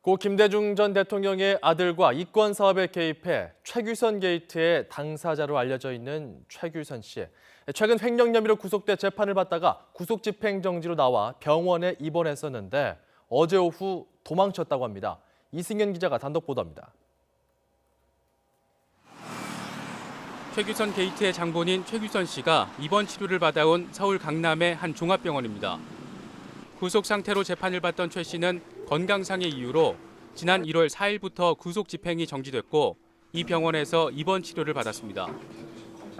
고 김대중 전 대통령의 아들과 이권 사업에 개입해 최규선 게이트의 당사자로 알려져 있는 최규선 씨. 최근 횡령 혐의로 구속돼 재판을 받다가 구속집행정지로 나와 병원에 입원했었는데 어제 오후 도망쳤다고 합니다. 이승현 기자가 단독 보도합니다. 최규선 게이트의 장본인 최규선 씨가 입원 치료를 받아온 서울 강남의 한 종합병원입니다. 구속 상태로 재판을 받던 최 씨는 건강상의 이유로 지난 1월 4일부터 구속 집행이 정지됐고 이 병원에서 입원 치료를 받았습니다.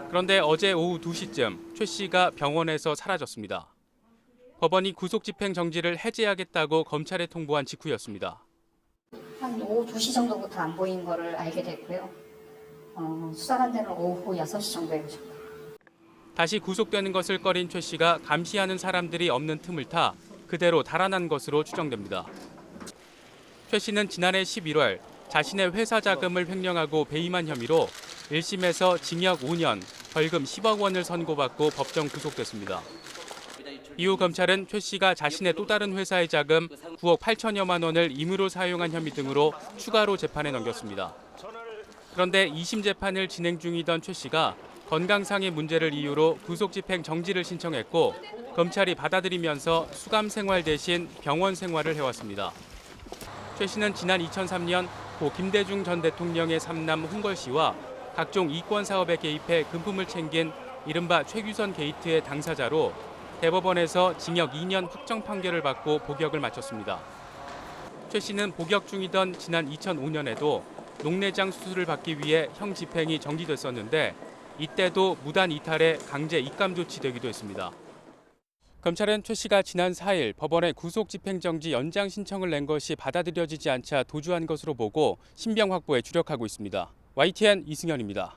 그런데 어제 오후 2시쯤 최 씨가 병원에서 사라졌습니다. 법원이 구속 집행 정지를 해제하겠다고 검찰에 통보한 직후였습니다. 한 오후 2시 정도부터 안 보인 거를 알게 됐고요. 수사관 데는 오후 6시 정도에 오셨다. 다시 구속되는 것을 꺼린 최 씨가 감시하는 사람들이 없는 틈을 타 그대로 달아난 것으로 추정됩니다. 최 씨는 지난해 11월 자신의 회사 자금을 횡령하고 배임한 혐의로 1심에서 징역 5년, 벌금 10억 원을 선고받고 법정 구속됐습니다. 이후 검찰은 최 씨가 자신의 또 다른 회사의 자금 9억 8천여만 원을 임의로 사용한 혐의 등으로 추가로 재판에 넘겼습니다. 그런데 2심 재판을 진행 중이던 최 씨가 건강상의 문제를 이유로 구속집행 정지를 신청했고 검찰이 받아들이면서 수감 생활 대신 병원 생활을 해왔습니다. 최 씨는 지난 2003년 고 김대중 전 대통령의 삼남 홍걸 씨와 각종 이권 사업에 개입해 금품을 챙긴 이른바 최규선 게이트의 당사자로 대법원에서 징역 2년 확정 판결을 받고 복역을 마쳤습니다. 최 씨는 복역 중이던 지난 2005년에도 녹내장 수술을 받기 위해 형 집행이 정지됐었는데 이때도 무단 이탈에 강제 입감 조치되기도 했습니다. 검찰은 최 씨가 지난 4일 법원에 구속 집행정지 연장 신청을 낸 것이 받아들여지지 않자 도주한 것으로 보고 신병 확보에 주력하고 있습니다. YTN 이승현입니다.